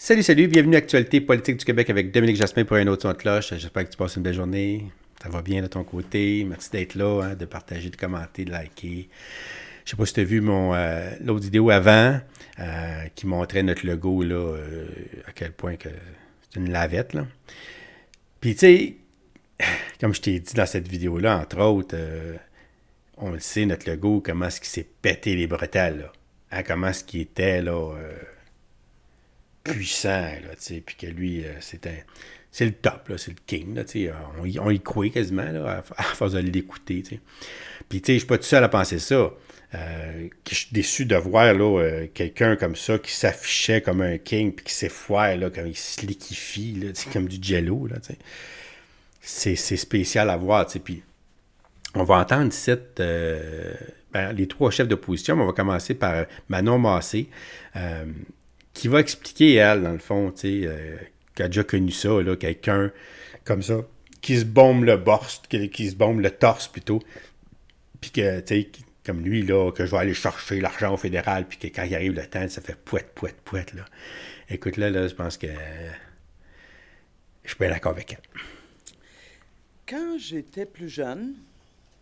Salut, bienvenue à Actualité politique du Québec avec Dominique Jasmin pour un autre son de cloche. J'espère que tu passes une belle journée. Ça va bien de ton côté. Merci d'être là, de partager, de commenter, de liker. Je sais pas si tu as vu l'autre vidéo avant qui montrait notre logo, là, à quel point que c'est une lavette. Là. Puis tu sais, comme je t'ai dit dans cette vidéo-là, entre autres, on le sait, notre logo, comment est-ce qu'il s'est pété les bretelles. Là. Hein, comment est-ce qu'il était là... puissant, là, tu sais, puis que lui, c'est le top, là, c'est le king, là, tu sais, on y croit quasiment, là, à force de l'écouter, tu sais. Puis, tu sais, je suis pas tout seul à penser ça. Je suis déçu de voir, là, quelqu'un comme ça qui s'affichait comme un king, puis qui s'effoire, là, comme il se liquifie, là, tu sais, comme du jello, là, tu sais. C'est spécial à voir, tu sais, puis on va entendre ici les trois chefs d'opposition, mais on va commencer par Manon Massé, qui va expliquer, elle, dans le fond, tu sais, qui a déjà connu ça, là, quelqu'un comme ça, qui se bombe le borse, qui se bombe le torse, plutôt, puis que, tu sais, comme lui, là, que je vais aller chercher l'argent au fédéral, puis que quand il arrive le temps, ça fait pouette, là. Écoute, là, je pense que je suis bien d'accord avec elle. Quand j'étais plus jeune,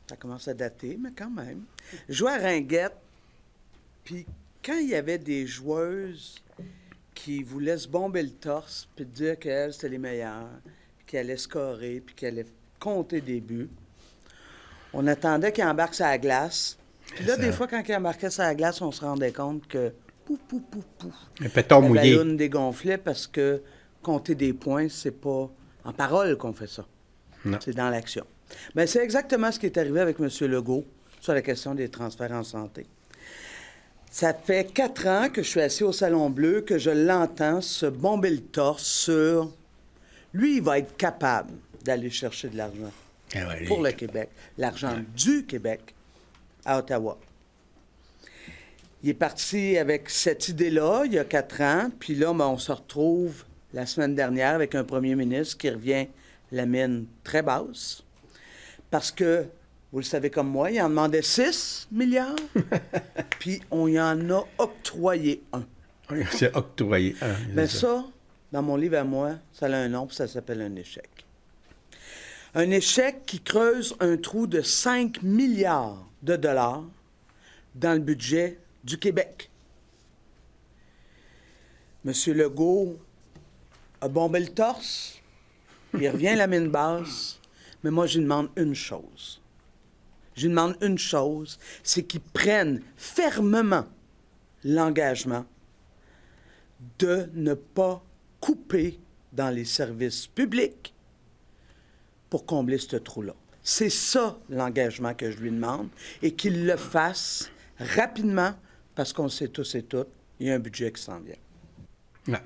ça commence à dater, mais quand même, je jouais à Ringuette, puis quand il y avait des joueuses qui voulaient se bomber le torse, puis dire qu'elles, c'était les meilleures, puis qu'elles allaient scorer, puis qu'elles allaient compter des buts, on attendait qu'ils embarquent sur la glace. Puis là, des fois, quand ils embarquaient sur la glace, on se rendait compte que pouf, un pétard mouillé. La ballonne dégonflait parce que compter des points, c'est pas en parole qu'on fait ça. Non. C'est dans l'action. Bien, c'est exactement ce qui est arrivé avec M. Legault sur la question des transferts en santé. Ça fait 4 ans que je suis assis au Salon Bleu, que je l'entends se bomber le torse sur... Lui, il va être capable d'aller chercher de l'argent pour le Québec. L'argent du Québec à Ottawa. Il est parti avec cette idée-là il y a 4 ans, puis là, on se retrouve la semaine dernière avec un premier ministre qui revient la mine très basse, parce que, vous le savez comme moi, il en demandait 6 milliards, puis on y en a octroyé un. C'est octroyé un. Mais ça, dans mon livre à moi, ça a un nom, puis ça s'appelle un échec. Un échec qui creuse un trou de 5 milliards de dollars dans le budget du Québec. M. Legault a bombé le torse, il revient à la mine basse, mais moi, je lui demande une chose. Je lui demande une chose, c'est qu'ils prennent fermement l'engagement de ne pas couper dans les services publics pour combler ce trou-là. C'est ça l'engagement que je lui demande et qu'il le fasse rapidement parce qu'on sait tous et toutes, il y a un budget qui s'en vient. Ouais.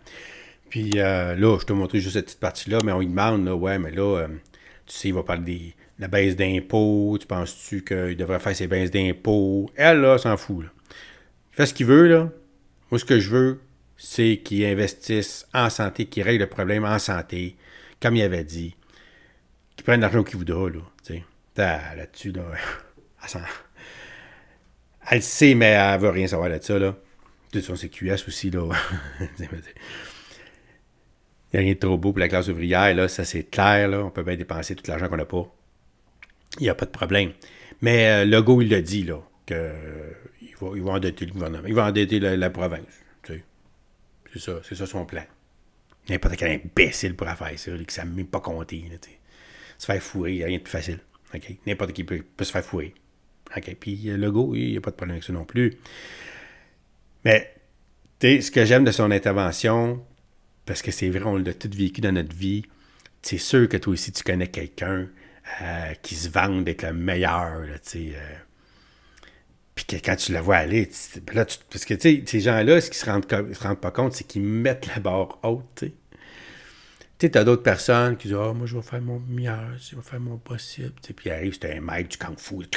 Puis là, je t'ai montré juste cette petite partie-là, mais on lui demande, là, ouais, mais là, tu sais, il va parler de la baisse d'impôts, tu penses-tu qu'il devrait faire ses baisses d'impôts? Elle, là, s'en fout, là. Il fait ce qu'il veut, là. Moi, ce que je veux, c'est qu'il investisse en santé, qu'il règle le problème en santé, comme il avait dit, qu'il prenne l'argent qu'il voudra, là, tu sais. Là-dessus, là, elle sait, mais elle veut rien savoir de ça, là. De toute façon, c'est QS aussi, là. Il n'y a rien de trop beau pour la classe ouvrière, là, ça c'est clair, là. On peut bien dépenser tout l'argent qu'on n'a pas. Il n'y a pas de problème. Mais Legault, il l'a dit, là, qu'il va endetter le gouvernement. Il va endetter la province. Tu sais. C'est ça son plan. N'importe quel imbécile pourra faire ça, là, qui ne savent même pas compter. Là, se faire fourrer, il n'y a rien de plus facile. Okay? N'importe qui peut se faire fourrer. Okay? Puis Legault, il n'y a pas de problème avec ça non plus. Mais, tu sais, ce que j'aime de son intervention, parce que c'est vrai, on l'a tout vécu dans notre vie, c'est sûr que toi aussi, tu connais quelqu'un qui se vante d'être le meilleur, tu sais. Puis que quand tu le vois aller, là, parce que, tu sais, ces gens-là, ce qu'ils se rendent pas compte, c'est qu'ils mettent la barre haute, tu sais. Tu sais, t'as d'autres personnes qui disent « Ah, moi, je vais faire mon meilleur, je vais faire mon possible. » Puis il arrive, c'est un maître du kung-fu.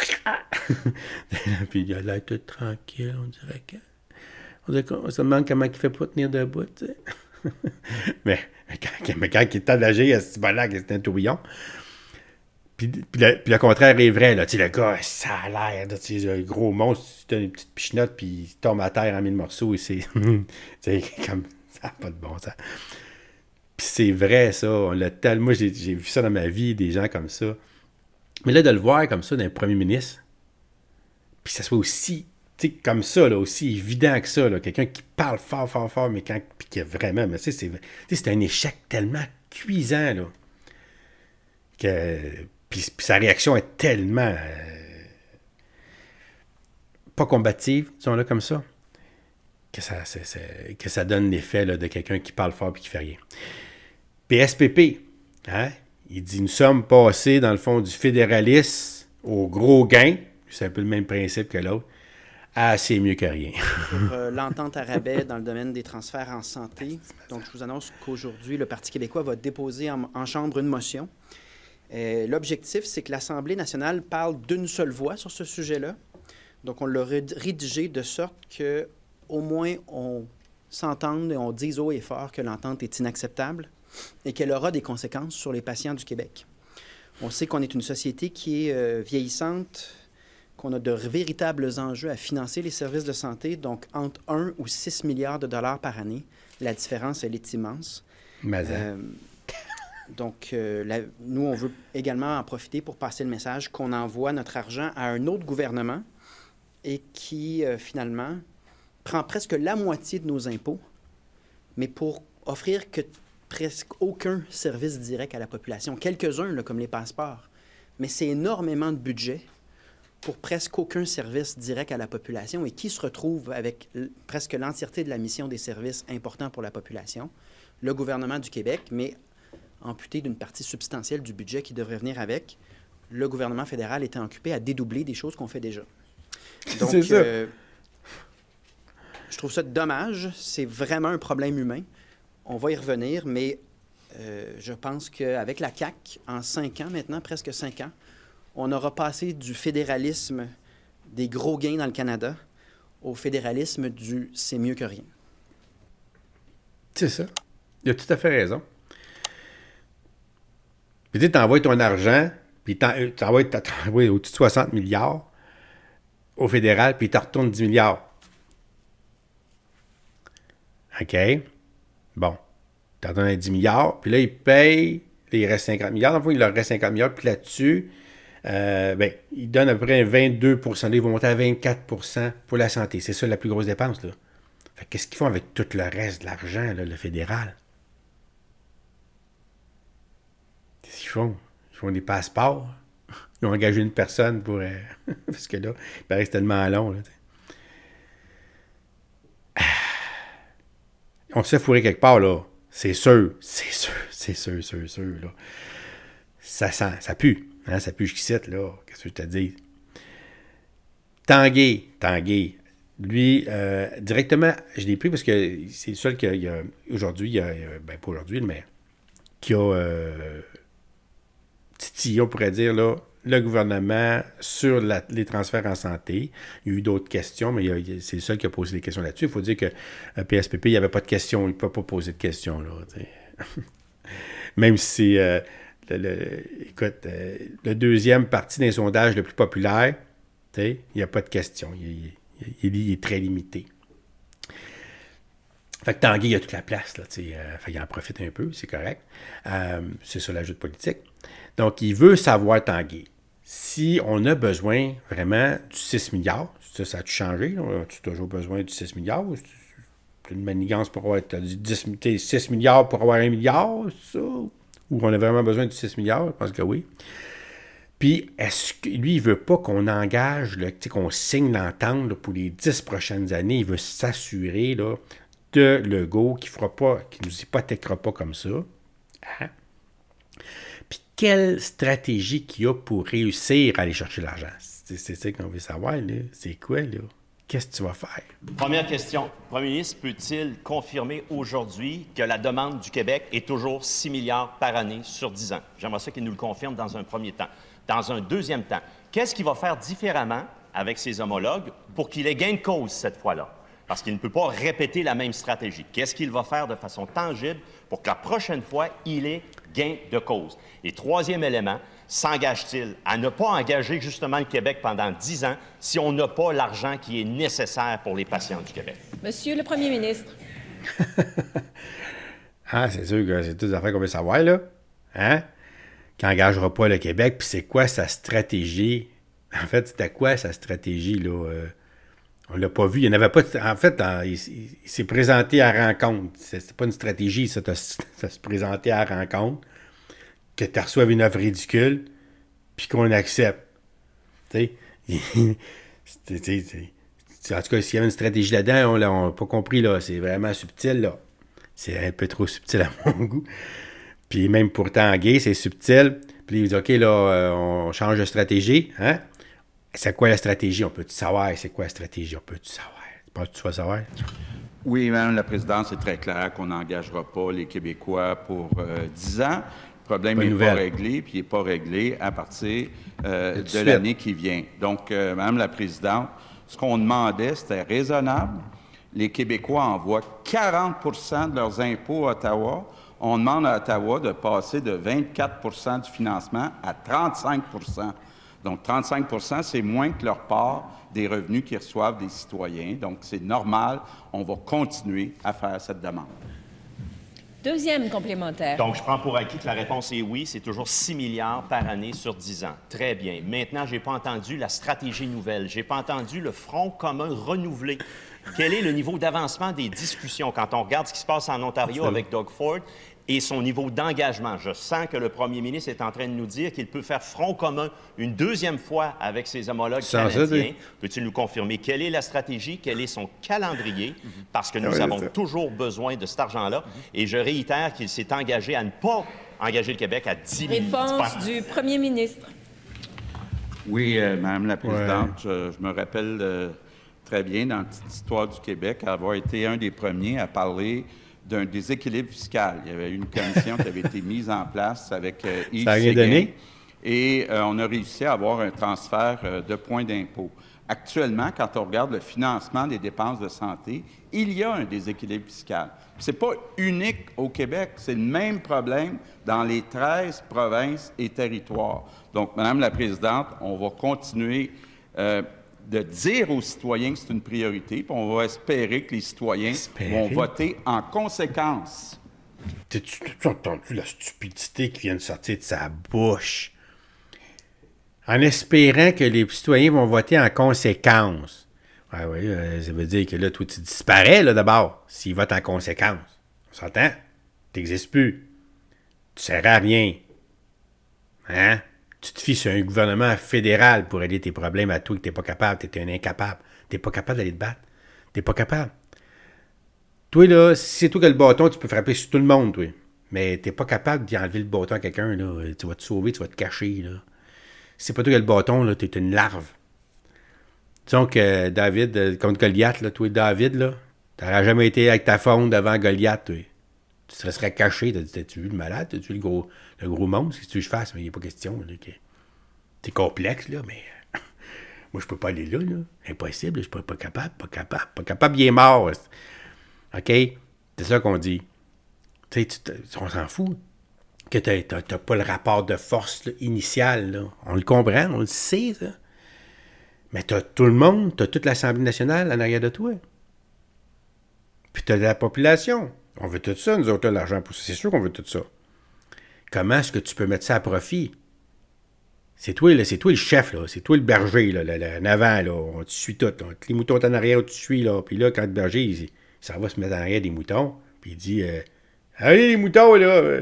Puis il a l'air tout tranquille, on dirait que... On se demande comment il fait pour tenir debout, tu sais. mais quand il est temps d'agir, c'est là c'est un tourbillon. Puis le contraire est vrai, là. Tu sais, le gars, ça a l'air, tu sais, un gros monstre, tu as une petite pichenote, puis il tombe à terre en mille morceaux, et c'est... tu sais, comme... Ça n'a pas de bon sens. Puis c'est vrai, ça. Moi, j'ai vu ça dans ma vie, des gens comme ça. Mais là, de le voir comme ça d'un premier ministre, puis ça soit aussi, tu sais, comme ça, là, aussi évident que ça, là, quelqu'un qui parle fort, fort, fort, mais puis qui a vraiment, mais c'est un échec tellement cuisant, là, que, puis sa réaction est tellement pas combative, disons-le comme ça, que ça donne l'effet là, de quelqu'un qui parle fort et qui fait rien. PSPP, hein? Il dit, nous sommes passés, dans le fond, du fédéralisme au gros gain, c'est un peu le même principe que l'autre, à c'est mieux que rien. Pour l'entente à rabais dans le domaine des transferts en santé. Donc, je vous annonce qu'aujourd'hui, le Parti québécois va déposer en Chambre une motion. L'objectif, c'est que l'Assemblée nationale parle d'une seule voix sur ce sujet-là. Donc, on l'a rédigé de sorte qu'au moins on s'entende et on dise haut et fort que l'entente est inacceptable et qu'elle aura des conséquences sur les patients du Québec. On sait qu'on est une société qui est vieillissante, qu'on a de véritables enjeux à financer les services de santé, donc entre 1 ou 6 milliards de dollars par année. La différence, elle est immense. Donc, nous, on veut également en profiter pour passer le message qu'on envoie notre argent à un autre gouvernement et qui, finalement, prend presque la moitié de nos impôts, mais pour offrir que presque aucun service direct à la population. Quelques-uns, là, comme les passeports. Mais c'est énormément de budget pour presque aucun service direct à la population et qui se retrouve avec presque l'entièreté de la mission des services importants pour la population. Le gouvernement du Québec, mais amputé d'une partie substantielle du budget qui devrait venir avec, le gouvernement fédéral étant occupé à dédoubler des choses qu'on fait déjà. Donc, c'est ça. Je trouve ça dommage. C'est vraiment un problème humain. On va y revenir, mais je pense qu'avec la CAQ, en 5 ans maintenant, presque 5 ans, on aura passé du fédéralisme des gros gains dans le Canada au fédéralisme du « c'est mieux que rien ». C'est ça. Il a tout à fait raison. Puis tu envoies ton argent, puis tu envoies au-dessus de 60 milliards au fédéral, puis tu retournes 10 milliards. OK? Bon. Tu en donnes 10 milliards, puis là, ils payent, il reste 50 milliards. Enfin, il leur reste 50 milliards, puis là-dessus, ils donnent à peu près 22 %. Là, ils vont monter à 24 % pour la santé. C'est ça la plus grosse dépense, là. Fait qu'est-ce qu'ils font avec tout le reste de l'argent, là, le fédéral? Qu'est-ce qu'ils font? Ils font des passeports. Ils ont engagé une personne pour... parce que là, il paraît que c'est tellement long, là, on se fait fourrer quelque part, là. C'est sûr, là. Ça sent, ça pue. Hein? Ça pue jusqu'ici, là. Qu'est-ce que je te dis? Tanguay. Lui, directement, je l'ai pris parce que c'est le seul qu'il y a aujourd'hui, pas aujourd'hui, mais qui a titillé, on pourrait dire, là, le gouvernement sur les transferts en santé. Il y a eu d'autres questions, mais c'est le seul qui a posé des questions là-dessus. Il faut dire que PSPP, il n'y avait pas de questions. Il ne peut pas poser de questions, là. Même si écoute, le deuxième parti d'un sondage le plus populaire, il n'y a pas de questions. Il est très limité. Fait que Tanguay, il a toute la place, là, fait qu'il en profite un peu, c'est correct. C'est ça l'ajout politique. Donc, il veut savoir, Tanguay, si on a besoin vraiment du 6 milliards, ça a-tu changé? As-tu toujours besoin du 6 milliards? C'est une manigance pour avoir 6 milliards pour avoir 1 milliard, ça? Ou on a vraiment besoin du 6 milliards? Je pense que oui. Puis, est-ce que lui, il veut pas qu'on engage, qu'on signe l'entente là, pour les 10 prochaines années? Il veut s'assurer là, de Legault qui ne nous hypothéquera pas comme ça. Hein? Puis, quelle stratégie qu'il y a pour réussir à aller chercher l'argent? C'est ça qu'on veut savoir, là. C'est quoi, là? Qu'est-ce que tu vas faire? Première question. Le premier ministre peut-il confirmer aujourd'hui que la demande du Québec est toujours 6 milliards par année sur 10 ans? J'aimerais ça qu'il nous le confirme dans un premier temps. Dans un deuxième temps, qu'est-ce qu'il va faire différemment avec ses homologues pour qu'il ait gain de cause cette fois-là? Parce qu'il ne peut pas répéter la même stratégie. Qu'est-ce qu'il va faire de façon tangible pour que la prochaine fois, il ait gain de cause? Et troisième élément, s'engage-t-il à ne pas engager justement le Québec pendant 10 ans si on n'a pas l'argent qui est nécessaire pour les patients du Québec? Monsieur le Premier ministre. Ah, c'est sûr que c'est toutes des affaires qu'on veut savoir, là. Hein? Qui n'engagera pas le Québec, puis c'est quoi sa stratégie? En fait, c'était quoi sa stratégie, là? On l'a pas vu. Il n'y en avait pas. En fait, il s'est présenté à la rencontre. C'est pas une stratégie, ça se présentait à la rencontre. Que tu reçoives une offre ridicule, puis qu'on accepte. Tu sais? En tout cas, s'il y avait une stratégie là-dedans, on l'a pas compris, là. C'est vraiment subtil, là. C'est un peu trop subtil à mon goût. Puis même pour Tanguay, c'est subtil. Puis il dit, OK, là, on change de stratégie. Hein? C'est quoi la stratégie? On peut-tu savoir? C'est quoi la stratégie? On peut-tu savoir? Penses-tu que tu vas savoir? Oui, Mme la Présidente, c'est très clair qu'on n'engagera pas les Québécois pour 10 ans. Le problème n'est pas réglé, puis il n'est pas réglé à partir de l'année qui vient. Donc, Mme la Présidente, ce qu'on demandait, c'était raisonnable. Les Québécois envoient 40 de leurs impôts à Ottawa. On demande à Ottawa de passer de 24 du financement à 35 Donc, 35 c'est moins que leur part des revenus qu'ils reçoivent des citoyens. Donc, c'est normal. On va continuer à faire cette demande. Deuxième complémentaire. Donc, je prends pour acquis que la réponse est oui. C'est toujours 6 milliards par année sur 10 ans. Très bien. Maintenant, je n'ai pas entendu la stratégie nouvelle. Je n'ai pas entendu le front commun renouvelé. Quel est le niveau d'avancement des discussions quand on regarde ce qui se passe en Ontario avec Doug Ford et son niveau d'engagement? Je sens que le premier ministre est en train de nous dire qu'il peut faire front commun une deuxième fois avec ses homologues canadiens. Peux-tu nous confirmer quelle est la stratégie, quel est son calendrier? Parce que nous avons toujours besoin de cet argent-là. Et je réitère qu'il s'est engagé à ne pas engager le Québec à 10 milliards. Réponse du premier ministre. Oui, Mme la Présidente, je me rappelle très bien dans la petite histoire du Québec avoir été un des premiers à parler d'un déséquilibre fiscal. Il y avait une commission qui avait été mise en place avec Yves Séguin. Et on a réussi à avoir un transfert de points d'impôt. Actuellement, quand on regarde le financement des dépenses de santé, il y a un déséquilibre fiscal. Ce n'est pas unique au Québec, c'est le même problème dans les 13 provinces et territoires. Donc, Madame la Présidente, on va continuer de dire aux citoyens que c'est une priorité, puis on va espérer que les citoyens vont voter en conséquence. Tu entendu la stupidité qui vient de sortir de sa bouche? En espérant que les citoyens vont voter en conséquence. Oui, ça veut dire que là, toi, tu disparais, là, d'abord, s'ils votent en conséquence. On s'entend? Tu n'existes plus. Tu ne sers à rien. Hein? Tu te fies sur un gouvernement fédéral pour régler tes problèmes à toi que tu n'es pas capable. Tu es un incapable. Tu n'es pas capable d'aller te battre. Tu n'es pas capable. Toi, là, si c'est toi qui as le bâton, tu peux frapper sur tout le monde, toi. Mais tu n'es pas capable d'y enlever le bâton à quelqu'un, là. Tu vas te sauver, tu vas te cacher, là. Si c'est pas toi qui as le bâton, là, tu es une larve. Disons que David, contre Goliath, là, toi, David, là, tu n'aurais jamais été avec ta faune devant Goliath, toi. Tu te serais caché, t'as-tu vu le malade, t'as-tu vu le gros monstre, qu'est-ce que tu veux que je fasse? Mais il n'y a pas question, là. C'est complexe, là, mais moi, je peux pas aller là, là. Impossible, je suis pas capable, il est mort. OK? C'est ça qu'on dit. Tu sais, on s'en fout. Que t'as pas le rapport de force là, initial, là. On le comprend, on le sait, ça. Mais t'as tout le monde, t'as toute l'Assemblée nationale en arrière de toi. Puis t'as la population. On veut tout ça, nous autres, là, l'argent pour ça. C'est sûr qu'on veut tout ça. Comment est-ce que tu peux mettre ça à profit? C'est toi le chef, là. C'est toi le berger, là, en avant, là. On te suit tout. Les moutons sont en arrière, on te suit, là. Puis là, quand le berger, il s'en va se mettre en arrière des moutons, puis il dit allez, les moutons, là,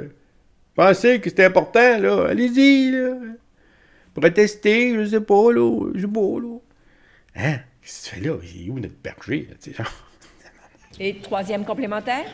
pensez que c'est important, là. Allez-y, là. Protester, je sais pas, là. Hein? Qu'est-ce que tu fais là? Il est où notre berger, là, tu sais, genre? Et troisième complémentaire?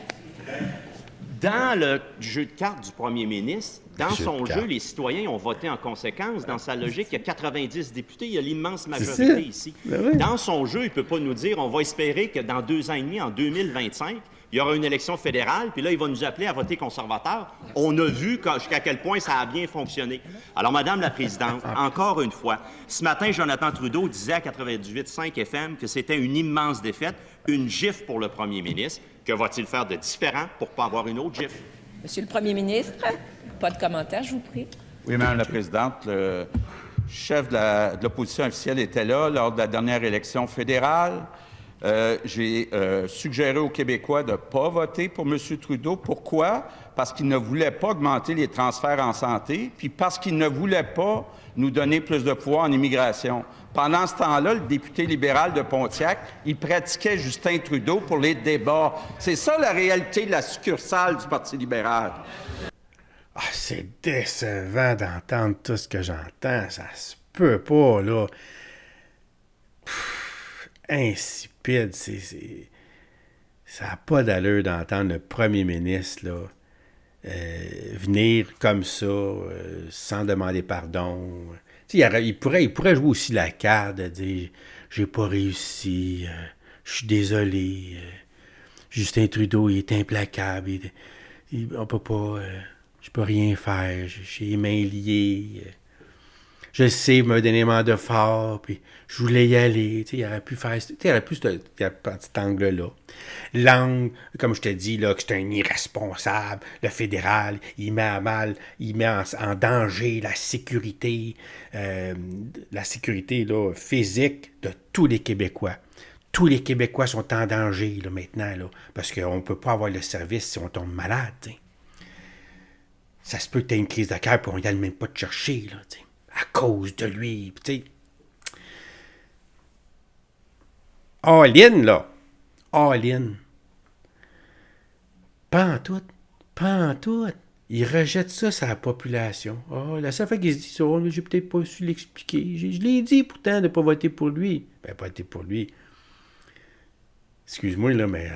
Dans le jeu de cartes du premier ministre, dans son jeu, les citoyens ont voté en conséquence. Dans sa logique, il y a 90 députés, il y a l'immense majorité ici. Dans son jeu, il ne peut pas nous dire, on va espérer que dans 2 ans et demi, en 2025, il y aura une élection fédérale, puis là, il va nous appeler à voter conservateur. On a vu jusqu'à quel point ça a bien fonctionné. Alors, Madame la Présidente, encore une fois, ce matin, Jonathan Trudeau disait à 98.5 FM que c'était une immense défaite, une gifle pour le premier ministre. Que va-t-il faire de différent pour ne pas avoir une autre gifle? Monsieur le premier ministre, pas de commentaire, je vous prie. Oui, Mme la Présidente, le chef de l'opposition officielle était là lors de la dernière élection fédérale. J'ai suggéré aux Québécois de ne pas voter pour M. Trudeau. Pourquoi? Parce qu'il ne voulait pas augmenter les transferts en santé, puis parce qu'il ne voulait pas nous donner plus de pouvoir en immigration. Pendant ce temps-là, le député libéral de Pontiac, il pratiquait Justin Trudeau pour les débats. C'est ça la réalité de la succursale du Parti libéral. Ah, c'est décevant d'entendre tout ce que j'entends. Ça se peut pas, là. Insipide, ça n'a pas d'allure d'entendre le premier ministre, là, venir comme ça, sans demander pardon. Il pourrait jouer aussi la carte de dire « J'ai pas réussi, je suis désolé, Justin Trudeau, il est implacable, on peut pas, je peux rien faire, j'ai les mains liées, je sais, vous m'avez donné un mandat fort, puis je voulais y aller. Il aurait pu faire... Il aurait pu cet angle-là. L'angle, comme je te dis, là, que c'est un irresponsable. Le fédéral, il met à mal, il met en danger la sécurité là, physique de tous les Québécois. Tous les Québécois sont en danger là, maintenant, là, parce qu'on ne peut pas avoir le service si on tombe malade. T'sais. Ça se peut que tu aies une crise de cœur, puis on n'y aille même pas te chercher, là, t'sais. À cause de lui, tu sais. All-in, là. All-in. Pas en tout. Il rejette ça sur la population. Oh, la seule fois qu'il se dit ça, j'ai peut-être pas su l'expliquer. Je l'ai dit pourtant de ne pas voter pour lui. Ben, pas voter pour lui. Excuse-moi, là, mais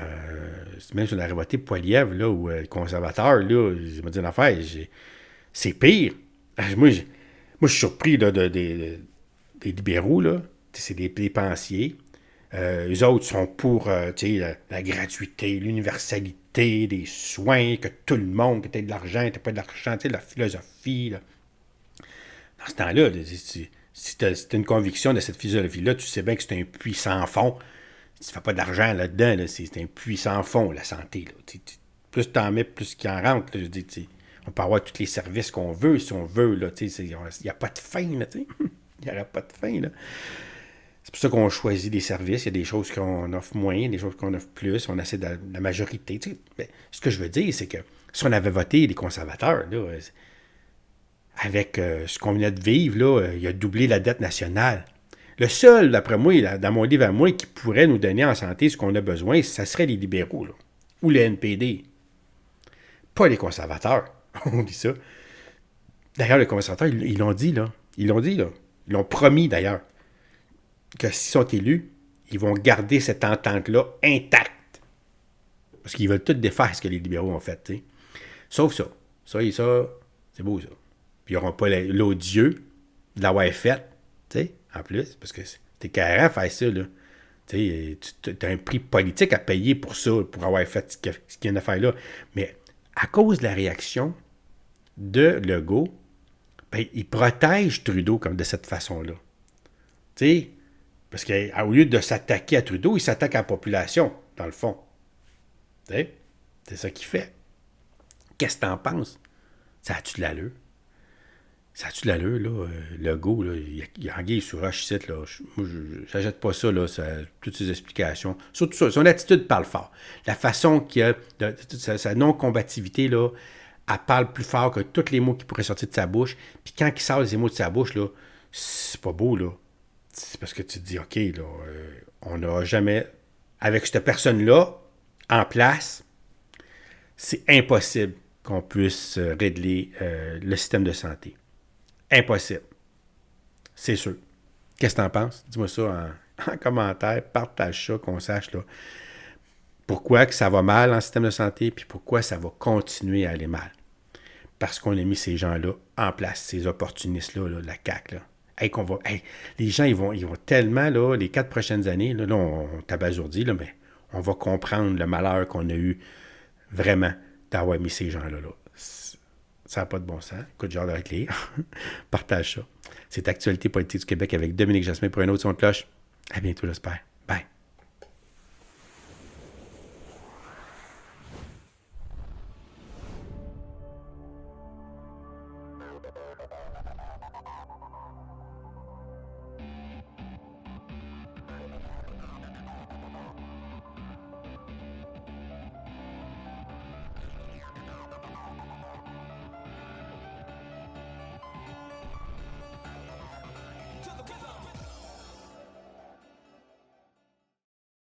même si on aurait voté pour Poilievre, là, ou conservateur, là, je me dis une affaire, c'est pire. Moi, je suis surpris là, des libéraux, là. C'est des dépensiers. Eux autres sont pour la gratuité, l'universalité des soins, que tout le monde, que tu aies de l'argent, que tu pas de l'argent, la philosophie. Là. Dans ce temps-là, si tu as une conviction de cette philosophie-là, tu sais bien que c'est un puits sans fond. Tu ne fais pas d'argent là-dedans, là, c'est un puits sans fond, la santé. Là. Plus tu en mets, plus qu'il en rentre. Là, je dis, on peut avoir tous les services qu'on veut, si on veut. Il n'y a pas de fin. Il n'y aura pas de fin. Là. C'est pour ça qu'on choisit des services. Il y a des choses qu'on offre moins, des choses qu'on offre plus. On essaie de la majorité. Ben, ce que je veux dire, c'est que si on avait voté les conservateurs, là, avec ce qu'on venait de vivre, là, il a doublé la dette nationale. Le seul, d'après moi, dans mon livre à moi, qui pourrait nous donner en santé ce qu'on a besoin, ça serait les libéraux, là, ou les NPD. Pas les conservateurs. On dit ça. D'ailleurs, les conservateurs, ils l'ont dit, là. Ils l'ont promis, d'ailleurs, que s'ils sont élus, ils vont garder cette entente-là intacte. Parce qu'ils veulent tout défaire ce que les libéraux ont fait, t'sais. Sauf ça. Ça, c'est beau, ça. Puis ils n'auront pas l'odieux de l'avoir fait, t'sais, en plus, parce que t'es carré à faire ça, là. Tu as un prix politique à payer pour ça, pour avoir fait ce qu'il y a à faire là. Mais à cause de la réaction de Legault, ben, il protège Trudeau comme de cette façon-là. Tu sais, parce qu'au lieu de s'attaquer à Trudeau, il s'attaque à la population, dans le fond. Tu sais, c'est ça qu'il fait. Qu'est-ce que t'en penses? Ça a-tu de l'allure? Ça a-tu de l'allure, là? Legault, là, il a anguille sur roche ici, là. Moi, je n'achète pas ça, là, toutes ces explications. Surtout ça, son attitude parle fort. La façon qu'il a, sa non-combativité, là, elle parle plus fort que tous les mots qui pourraient sortir de sa bouche. Puis quand il sort les mots de sa bouche, là, c'est pas beau, là. C'est parce que tu te dis, OK, là, on n'aura jamais... Avec cette personne-là, en place, c'est impossible qu'on puisse régler le système de santé. Impossible. C'est sûr. Qu'est-ce que tu en penses? Dis-moi ça en commentaire. Partage ça, qu'on sache, là, pourquoi que ça va mal en système de santé, puis pourquoi ça va continuer à aller mal. Parce qu'on a mis ces gens-là en place, ces opportunistes-là, là, la CAQ, là. Les gens, ils vont tellement, là, les 4 prochaines années, là on tabasourdit, là, mais on va comprendre le malheur qu'on a eu vraiment d'avoir mis ces gens-là. Là. Ça n'a pas de bon sens. Écoute, j'ai hâte de régler. Partage ça. C'est Actualité politique du Québec avec Dominique Jasmin pour un autre son de cloche. À bientôt, j'espère.